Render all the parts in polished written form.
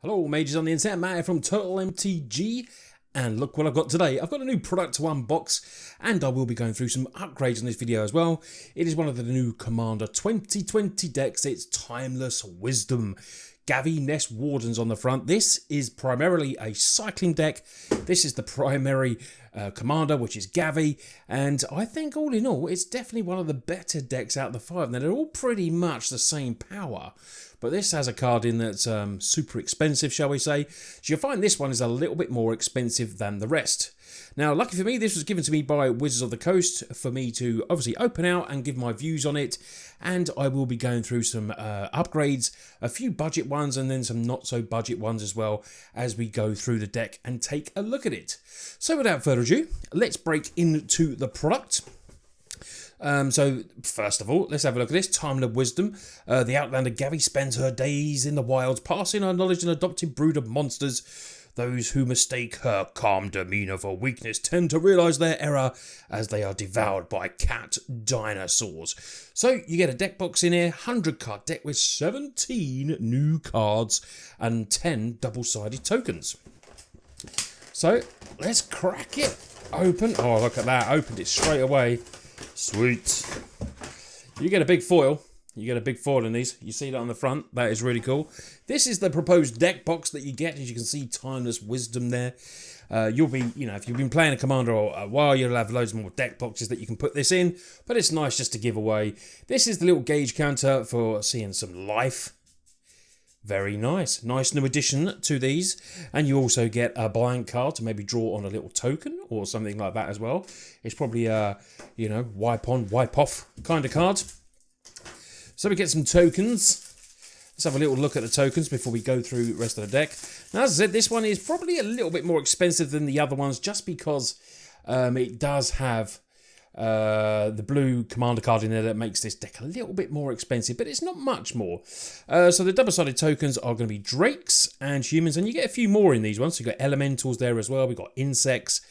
Hello mages on the internet, Matt here from Total MTG, and look what I've got today. I've got a new product to unbox, and I will be going through some upgrades in this video as well. It is one of the new Commander 2020 decks. It's Timeless Wisdom. Gavi Nest Wardens on the front. This is primarily a cycling deck. This is the primary commander, which is Gavi, and I think all in all, it's definitely one of the better decks out of the five. Now, they're all pretty much the same power, but this has a card in that's super expensive, shall we say. So you'll find this one is a little bit more expensive than the rest. Now, lucky for me, this was given to me by Wizards of the Coast for me to obviously open out and give my views on it. And I will be going through some upgrades, a few budget ones, and then some not so budget ones as well as we go through the deck and take a look at it. So without further ado, let's break into the product. So first of all, let's have a look at this. Timeless Wisdom. The Outlander Gavi spends her days in the wilds, passing her knowledge and adopting brood of monsters. Those who mistake her calm demeanour for weakness tend to realise their error as they are devoured by cat dinosaurs. So you get a deck box in here, 100 card deck with 17 new cards and 10 double-sided tokens. So let's crack it open. Oh, look at that, opened it straight away. Sweet. You get a big foil. You get a big foil in these. You see that on the front. That is really cool. This is the proposed deck box that you get. As you can see, Timeless Wisdom there. You'll be, if you've been playing a commander a while, you'll have loads more deck boxes that you can put this in. But it's nice just to give away. This is the little gauge counter for seeing some life. Very nice. Nice new addition to these. And you also get a blank card to maybe draw on a little token or something like that as well. It's probably a, wipe on, wipe off kind of card. So we get some tokens. Let's have a little look at the tokens before we go through the rest of the deck. Now, as I said, this one is probably a little bit more expensive than the other ones just because it does have the blue commander card in there that makes this deck a little bit more expensive, but it's not much more. So the double-sided tokens are going to be drakes and humans, and you get a few more in these ones. So you've got elementals there as well. We've got insects,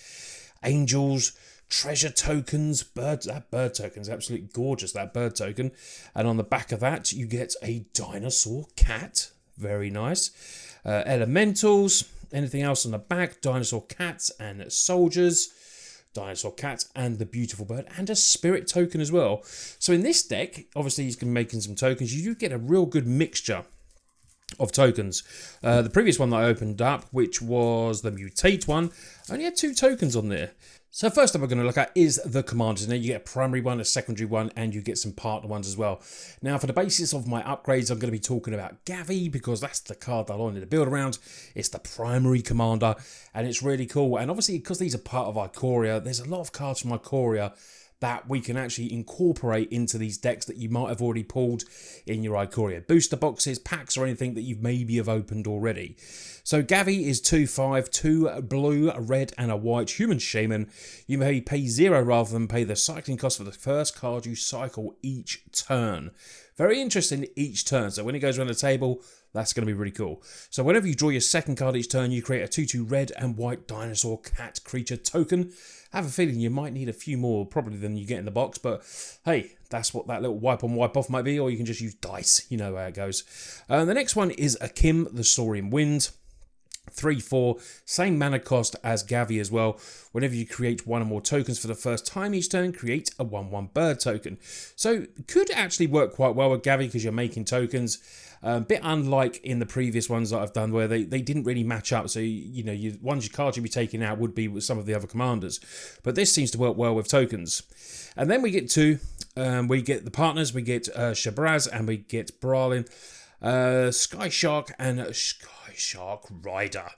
angels, treasure tokens, birds. That bird token is absolutely gorgeous, that bird token. And on the back of that, you get a dinosaur cat. Very nice. Elementals. Anything else on the back? Dinosaur cats and soldiers. Dinosaur cat and the beautiful bird. And a spirit token as well. So in this deck, obviously he's going to be making some tokens. You do get a real good mixture of tokens. The previous one that I opened up, which was the mutate one, only had 2 tokens on there. So first up we're going to look at is the commanders. Now you get a primary one, a secondary one, and you get some partner ones as well. Now for the basis of my upgrades, I'm going to be talking about Gavi because that's the card that I wanted to build around. It's the primary commander and it's really cool. And obviously because these are part of Ikoria, there's a lot of cards from Ikoria that we can actually incorporate into these decks that you might have already pulled in your Ikoria booster boxes, packs, or anything that you've maybe have opened already. So Gavi is 2/5, 2 blue, a red, and a white human shaman. You may pay 0 rather than pay the cycling cost for the first card you cycle each turn. Very interesting each turn. So when it goes around the table, that's going to be really cool. So whenever you draw your second card each turn, you create a 2/2 red and white dinosaur cat creature token. I have a feeling you might need a few more probably than you get in the box, but hey, that's what that little wipe on, wipe off might be, or you can just use dice. You know how it goes. The next one is Akim, the Soaring Wind. 3/4, same mana cost as Gavi as well. Whenever you create 1 or more tokens for the first time each turn, create a 1/1 bird token. So could actually work quite well with Gavi because you're making tokens. A bit unlike in the previous ones that I've done where they didn't really match up. So, ones your cards you'd be taking out would be with some of the other commanders. But this seems to work well with tokens. And then we get we get the partners. We get Shabraz and we get Bralin, Sky Shark and Sky Shark Rider.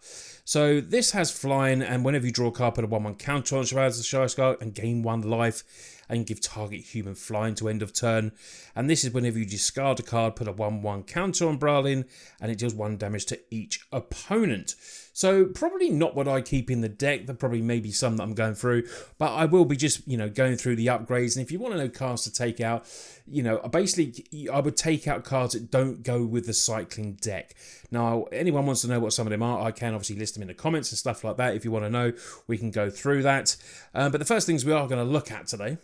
So this has flying, and whenever you draw a card, put a 1/1 counter on Shabraz the Sky Shark and gain 1 life. And give target human flying to end of turn. And this is whenever you discard a card, put a 1/1 counter on Bralin, and it deals 1 damage to each opponent. So probably not what I keep in the deck. There probably may be some that I'm going through, but I will be just going through the upgrades. And if you want to know cards to take out, basically I would take out cards that don't go with the cycling deck. Now, anyone wants to know what some of them are, I can obviously list them in the comments and stuff like that. If you want to know, we can go through that. But the first things we are going to look at today,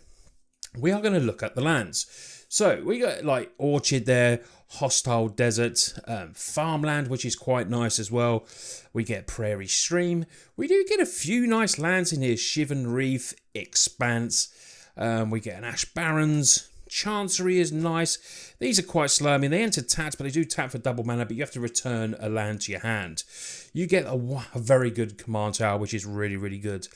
we are going to look at the lands. So we got like Orchard there, Hostile Desert, Farmland, which is quite nice as well. We get Prairie Stream. We do get a few nice lands in here. Shivan Reef, Expanse. We get an Ash Barrens. Chancery is nice. These are quite slow. I mean, they enter tapped, but they do tap for double mana, but you have to return a land to your hand. You get a very good command tower, which is really, really good.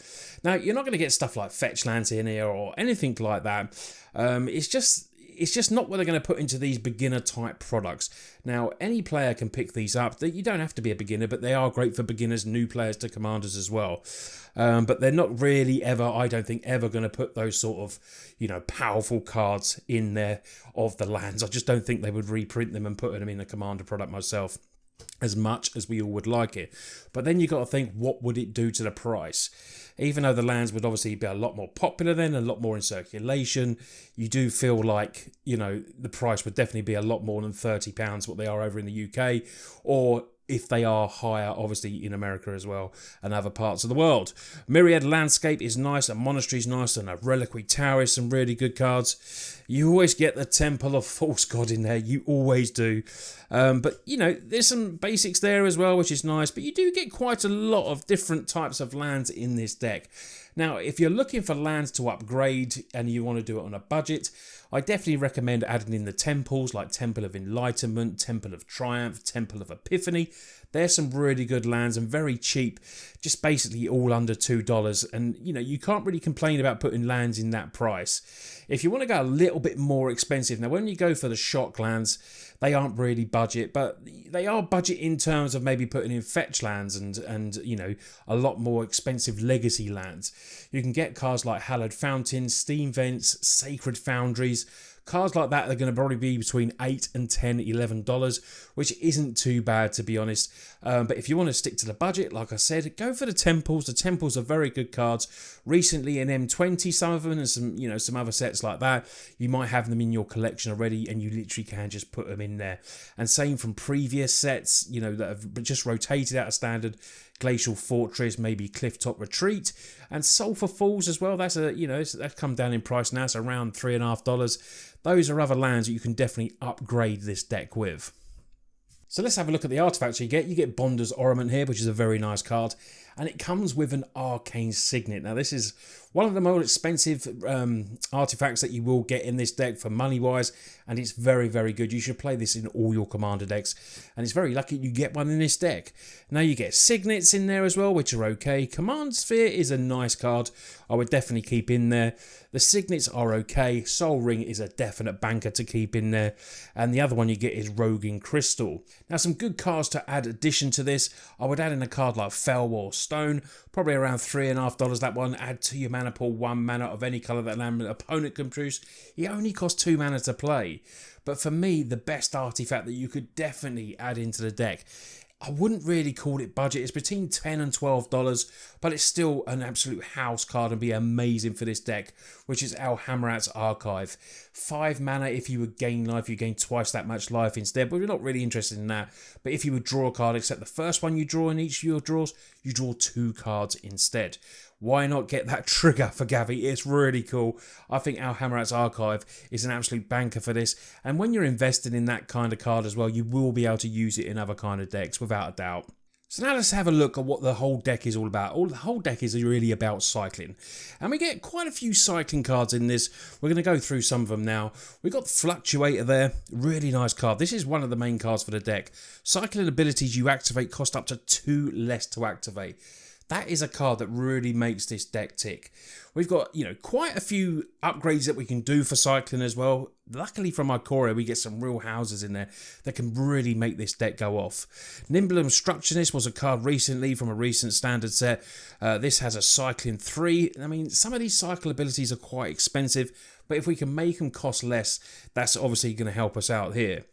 Now, you're not going to get stuff like fetch lands in here or anything like that. It's just not what they're going to put into these beginner type products. Now, any player can pick these up. You don't have to be a beginner, but they are great for beginners, new players to commanders as well. But they're not really ever, I don't think, ever going to put those sort of, powerful cards in there of the lands. I just don't think they would reprint them and put them in a commander product myself, as much as we all would like it. But then you got to think, what would it do to the price? Even though the lands would obviously be a lot more popular then, a lot more in circulation, you do feel like, the price would definitely be a lot more than £30, what they are over in the UK, or if they are higher, obviously, in America as well, and other parts of the world. Myriad Landscape is nice, a Monastery is nice, and a Reliquary Tower is some really good cards. You always get the Temple of False God in there, you always do. But, there's some basics there as well, which is nice, but you do get quite a lot of different types of lands in this deck. Now, if you're looking for lands to upgrade and you want to do it on a budget, I definitely recommend adding in the temples like Temple of Enlightenment, Temple of Triumph, Temple of Epiphany. There's some really good lands and very cheap, just basically all under $2. And, you can't really complain about putting lands in that price. If you want to go a little bit more expensive, now when you go for the shock lands, they aren't really budget, but they are budget in terms of maybe putting in fetch lands and a lot more expensive legacy lands. You can get cards like Hallowed Fountains, Steam Vents, Sacred Foundries. Cards like that are going to probably be between $8 and $10, $11, which isn't too bad, to be honest. But if you want to stick to the budget, like I said, go for the Temples. The Temples are very good cards. Recently in M20, some of them, and some other sets like that, you might have them in your collection already, and you literally can just put them in there. And same from previous sets, that have just rotated out of standard. Glacial Fortress, maybe Clifftop Retreat, and Sulphur Falls as well. That's that's come down in price now. It's around $3.50. Those are other lands that you can definitely upgrade this deck with. So let's have a look at the artifacts you get. You get Bonder's Ornament here, which is a very nice card. And it comes with an Arcane Signet. Now, this is one of the more expensive artifacts that you will get in this deck for money-wise. And it's very, very good. You should play this in all your commander decks. And it's very lucky you get one in this deck. Now, you get Cygnets in there as well, which are okay. Command Sphere is a nice card. I would definitely keep in there. The Cygnets are okay. Soul Ring is a definite banker to keep in there. And the other one you get is Roguing Crystal. Now, some good cards to add addition to this. I would add in a card like Fellwar Stone, probably around $3.50 that one. Add to your mana pool 1 mana of any colour that an opponent can produce. It only costs 2 mana to play. But for me, the best artifact that you could definitely add into the deck, I wouldn't really call it budget. It's between $10 and $12, but it's still an absolute house card and be amazing for this deck, which is Alhamrat's Archive. 5 mana if you would gain life, you gain twice that much life instead, but we're not really interested in that. But if you would draw a card, except the first one you draw in each of your draws, you draw 2 cards instead. Why not get that trigger for Gavi? It's really cool. I think Alhamrat's Archive is an absolute banker for this. And when you're invested in that kind of card as well, you will be able to use it in other kind of decks without a doubt. So now let's have a look at what the whole deck is all about. The whole deck is really about cycling. And we get quite a few cycling cards in this. We're going to go through some of them now. We've got Fluctuator there. Really nice card. This is one of the main cards for the deck. Cycling abilities you activate cost up to 2 less to activate. That is a card that really makes this deck tick. We've got, quite a few upgrades that we can do for cycling as well. Luckily from Ikoria, we get some real houses in there that can really make this deck go off. Nimble Obstructionist was a card recently from a recent standard set. This has a cycling 3. I mean, some of these cycle abilities are quite expensive, but if we can make them cost less, that's obviously going to help us out here.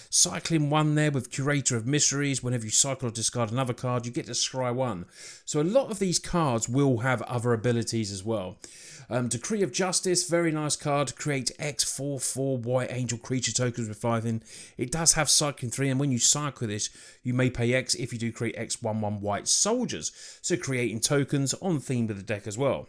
Cycling 1 there with Curator of Mysteries. Whenever you cycle or discard another card, you get to scry 1. So a lot of these cards will have other abilities as well. Decree of Justice, very nice card. Create X/4/4 white angel creature tokens with 5 in. It does have cycling 3, and when you cycle this, you may pay X if you do create X/1/1 white soldiers. So creating tokens on theme with the deck as well.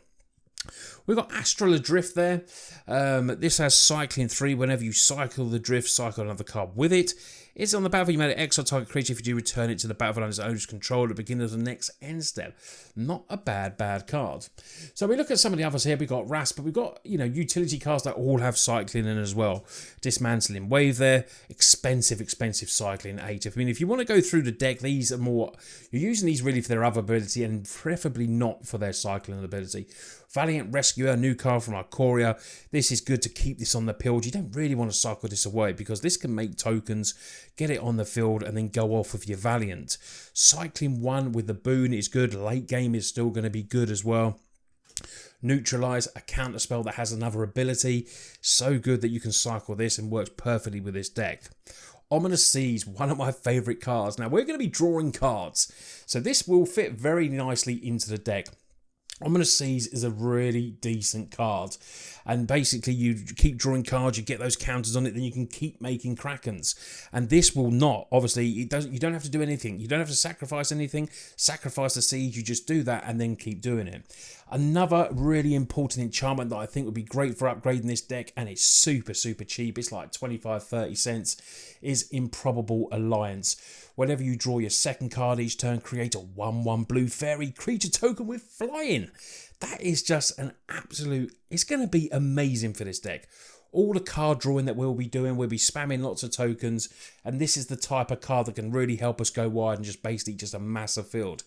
We've got Astral Adrift there. This has cycling 3. Whenever you cycle the drift, cycle another card with it. It's on the battlefield. You made an exile target creature. If you do, return it to the battlefield under its owner's control at the beginning of the next end step. Not a bad card. So we look at some of the others here. We've got Rasp, but we've got, utility cards that all have cycling in as well. Dismantling Wave there. Expensive cycling 8. I mean, if you want to go through the deck, these are more... You're using these really for their other ability and preferably not for their cycling ability. Valiant Rescuer, new card from Ikoria. This is good to keep this on the field. You don't really want to cycle this away because this can make tokens, get it on the field, and then go off with your Valiant. Cycling 1 with the boon is good. Late game is still going to be good as well. Neutralize, a counter spell that has another ability. So good that you can cycle this and works perfectly with this deck. Ominous Seas, one of my favourite cards. Now, we're going to be drawing cards, so this will fit very nicely into the deck. Ominous Seas is a really decent card, and basically you keep drawing cards, you get those counters on it, then you can keep making Krakens. And this will not, obviously, you don't have to do anything, you don't have to sacrifice anything, sacrifice the seeds, you just do that and then keep doing it. Another really important enchantment that I think would be great for upgrading this deck, and it's super cheap, it's like 25-30 cents, is Improbable Alliance. Whenever you draw your second card each turn, create a 1/1 blue fairy creature token with flying. That is just an absolute... It's going to be amazing for this deck. All the card drawing that we'll be doing, we'll be spamming lots of tokens, and this is the type of card that can really help us go wide and just basically just amass a field.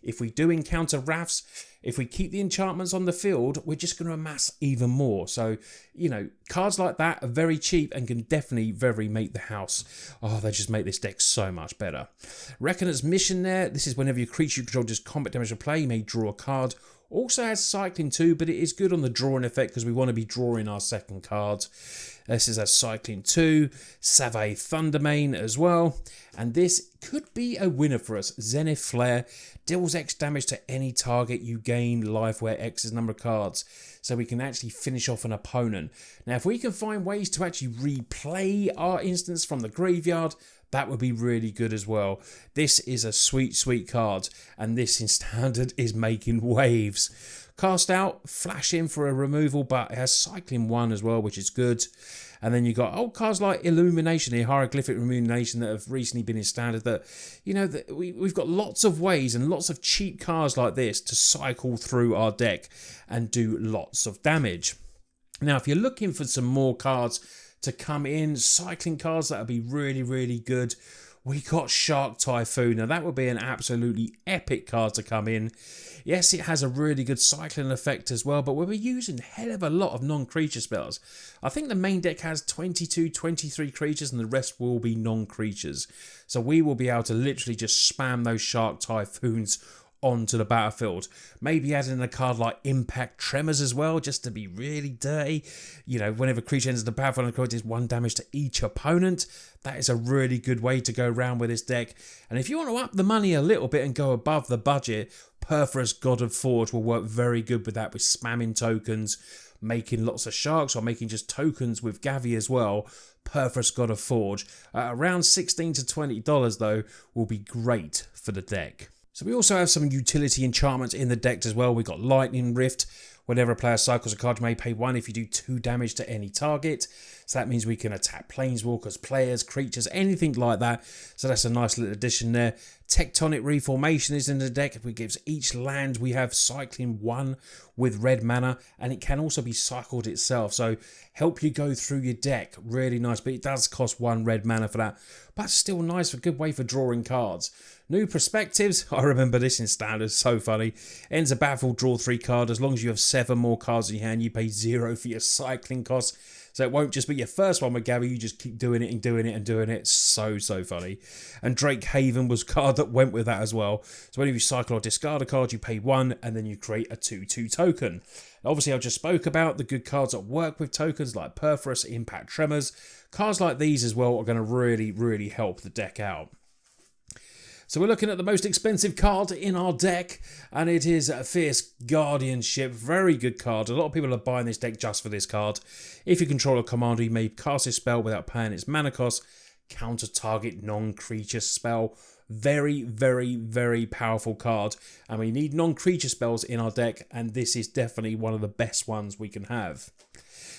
If we do encounter Wraths, if we keep the enchantments on the field, we're just going to amass even more. So, cards like that are very cheap and can definitely very make the house. Oh, they just make this deck so much better. Reckoner's Mission there. This is whenever your creature you control does combat damage to play, you may draw a card. Also has cycling too, but it is good on the drawing effect because we want to be drawing our second card. This is a cycling 2, Save Thundermane as well. And this could be a winner for us. Zenith Flare deals X damage to any target you gain life where X is number of cards. So we can actually finish off an opponent. Now, if we can find ways to actually replay our instance from the graveyard, that would be really good as well. This is a sweet card, and this in standard is making waves. Cast out, flash in for a removal, but it has cycling 1 as well, which is good. And then you got old cards like Illumination here, Hieroglyphic Illumination, that have recently been in standard. That we've got lots of ways and lots of cheap cards like this to cycle through our deck and do lots of damage. Now, if you're looking for some more cards to come in, cycling cards that would be really good, we got Shark Typhoon. Now that would be an absolutely epic card to come in. Yes, it has a really good cycling effect as well, but we'll be using a hell of a lot of non-creature spells. I think the main deck has 22, 23 creatures and the rest will be non-creatures. So we will be able to literally just spam those Shark Typhoons onto the battlefield. Maybe adding a card like Impact Tremors as well, just to be really dirty. Whenever a creature enters the battlefield and causes 1 damage to each opponent. That is a really good way to go around with this deck. And if you want to up the money a little bit and go above the budget, Perforous God of Forge will work very good with that, with spamming tokens, making lots of sharks, or making just tokens with Gavi as well. Perforous God of Forge, around $16 to $20 though, will be great for the deck. So we also have some utility enchantments in the deck as well. We've got Lightning Rift. Whenever a player cycles a card, you may pay 1 if you do 2 damage to any target. So that means we can attack planeswalkers, players, creatures, anything like that. So that's a nice little addition there. Tectonic Reformation is in the deck. It gives each land we have cycling 1 with red mana, and it can also be cycled itself. So help you go through your deck. Really nice, but it does cost 1 red mana for that. But still nice, a good way for drawing cards. New Perspectives, I remember this in standard, so funny. Ends a battlefield, draw 3 cards. As long as you have 7 more cards in your hand, you pay 0 for your cycling costs. So it won't just be your first one with Gavi, you just keep doing it and doing it and doing it. So funny. And Drake Haven was a card that went with that as well. So whenever you cycle or discard a card, you pay 1 and then you create a 2/2 token. Obviously, I just spoke about the good cards that work with tokens like Perforous, Impact Tremors. Cards like these as well are going to really help the deck out. So we're looking at the most expensive card in our deck, and it is Fierce Guardianship. Very good card. A lot of people are buying this deck just for this card. If you control a commander, you may cast a spell without paying its mana cost, counter target non-creature spell. Very, very, very powerful card, and we need non-creature spells in our deck, and this is definitely one of the best ones we can have.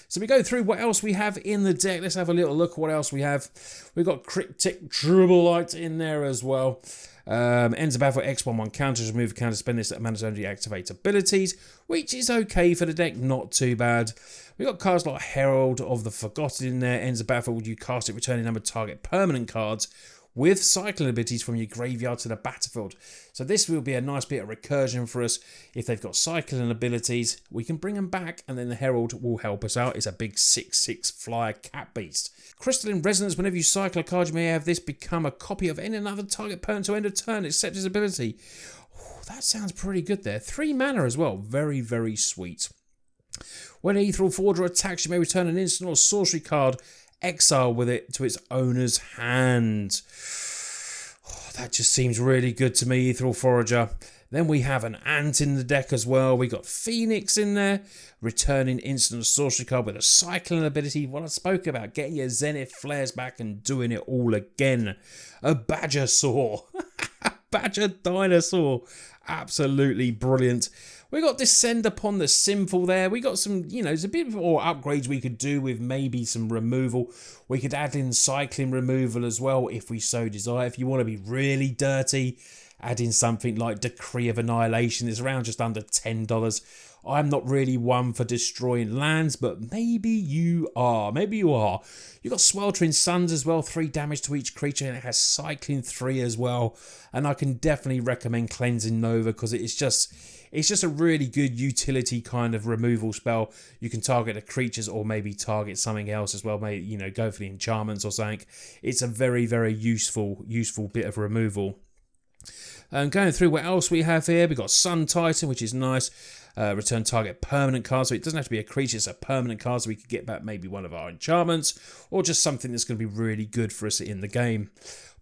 So we go through what else we have in the deck. Let's have a little look at what else we have. We've got Cryptic Trilobite in there as well. Ends the battle for X11 counters, remove a counter, spend this mana's only deactivate abilities, which is okay for the deck, not too bad. We've got cards like Herald of the Forgotten in there. Ends the battle, you cast it, returning number target permanent cards with cycling abilities from your graveyard to the battlefield. So this will be a nice bit of recursion for us. If they've got cycling abilities, we can bring them back, and then the Herald will help us out. It's a big 6/6 flyer cat beast. Crystalline Resonance, whenever you cycle a card, you may have this become a copy of any another target permanent to end of turn, except his ability. Oh, that sounds pretty good there. 3 mana as well. Very, very sweet. When an Ethereal Forger attacks, you may return an instant or sorcery card, exile with it to its owner's hand. Oh, that just seems really good to me, Ethereal Forager. Then we have an Ant in the deck as well. We got Phoenix in there, returning instant or sorcery card with a cycling ability. What I spoke about, getting your Zenith Flares back and doing it all again. A Badger Saw. Badger Dinosaur. Absolutely brilliant. We got Descend Upon the Sinful there. We got some, there's a bit more upgrades we could do with maybe some removal. We could add in cycling removal as well if we so desire. If you want to be really dirty, add in something like Decree of Annihilation. It's around just under $10. I'm not really one for destroying lands, but maybe you are. Maybe you are. You've got Sweltering Suns as well, 3 damage to each creature, and it has Cycling 3 as well. And I can definitely recommend Cleansing Nova because it's just a really good utility kind of removal spell. You can target the creatures or maybe target something else as well. Maybe, go for the enchantments or something. It's a very, very useful bit of removal. Going through what else we have here, we've got Sun Titan, which is nice. Return target permanent card, so it doesn't have to be a creature, it's a permanent card, so we could get back maybe one of our enchantments, or just something that's going to be really good for us in the game.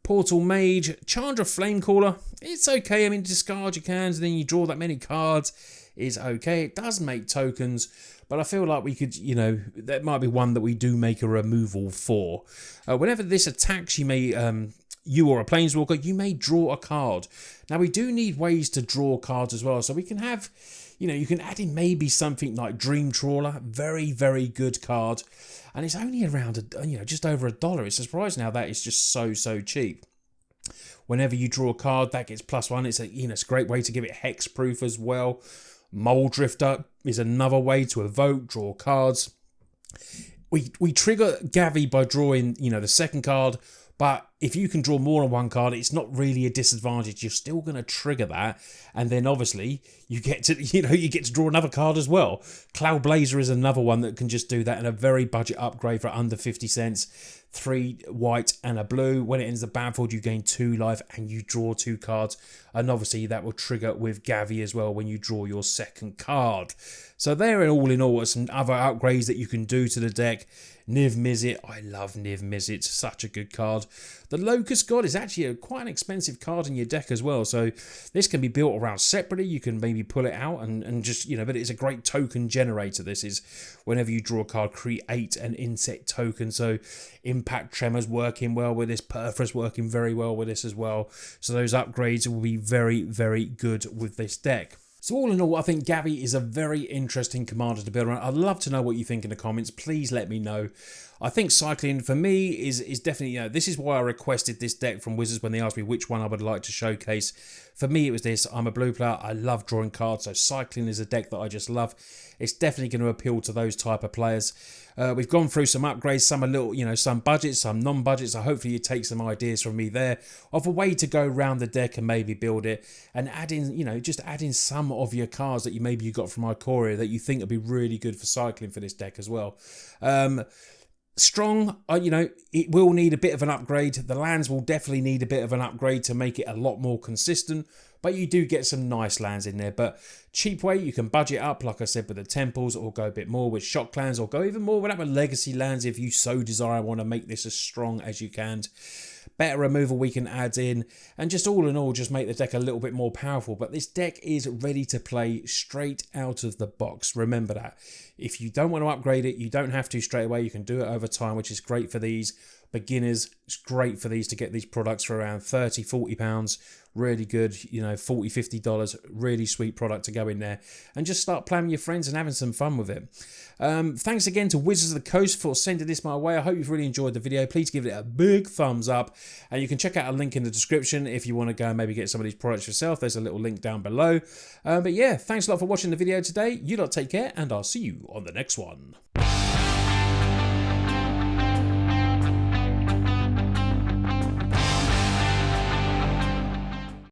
Portal Mage, Chandra Flamecaller, it's okay. I mean, discard your cans and then you draw that many cards is okay. It does make tokens, but I feel like we could, that might be one that we do make a removal for. Whenever this attacks, you may... you or a Planeswalker, you may draw a card. Now, we do need ways to draw cards as well. So we can have, you can add in maybe something like Dream Trawler. Very, very good card. And it's only around, just over $1. It's surprising how that is just so, so cheap. Whenever you draw a card, that gets +1. It's a great way to give it hexproof as well. Mole Drifter is another way to evoke, draw cards. We trigger Gavi by drawing, the second card. But if you can draw more than one card, it's not really a disadvantage. You're still going to trigger that, and then obviously you get to draw another card as well. Cloud Blazer is another one that can just do that, and a very budget upgrade for under 50 cents. 3 white and a blue. When it ends the battlefield, you gain 2 life and you draw 2 cards. And obviously that will trigger with Gavi as well when you draw your second card. So there, all in all, are some other upgrades that you can do to the deck. Niv Mizzet, I love Niv Mizzet, such a good card. The Locust God is actually quite an expensive card in your deck as well, so this can be built around separately. You can maybe pull it out and just, but it's a great token generator. This is whenever you draw a card, create an insect token. So Impact Tremors working well with this, Perforas working very well with this as well. So those upgrades will be very, very good with this deck. So all in all, I think Gavi is a very interesting commander to build around. I'd love to know what you think in the comments. Please let me know. I think cycling for me is definitely, this is why I requested this deck from Wizards when they asked me which one I would like to showcase. For me, it was this. I'm a blue player. I love drawing cards, so cycling is a deck that I just love. It's definitely going to appeal to those type of players. We've gone through some upgrades, some a little, some budgets, some non-budgets. So hopefully you take some ideas from me there of a way to go around the deck and maybe build it and add in, just add in some of your cards that you got from Ikoria that you think would be really good for cycling for this deck as well. Strong, it will need a bit of an upgrade. The lands will definitely need a bit of an upgrade to make it a lot more consistent, but you do get some nice lands in there. But cheap way, you can budget up, like I said, with the temples, or go a bit more with shock clans, or go even more with other legacy lands if you so desire. I want to make this as strong as you can. Better removal we can add in, and just all in all, just make the deck a little bit more powerful. But this deck is ready to play straight out of the box. Remember that. If you don't want to upgrade it, you don't have to straight away. You can do it over time, which is great for these. beginners. It's great for these to get these products for around 30, 40 pounds. Really good, you know, $40, $50, really sweet product to go in there and just start playing with your friends and having some fun with it. Thanks again to Wizards of the Coast for sending this my way. I hope you've really enjoyed the video. Please give it a big thumbs up, and you can check out a link in the description if you want to go and maybe get some of these products yourself. There's a little link down below. But yeah, thanks a lot for watching the video today. You lot take care, and I'll see you on the next one.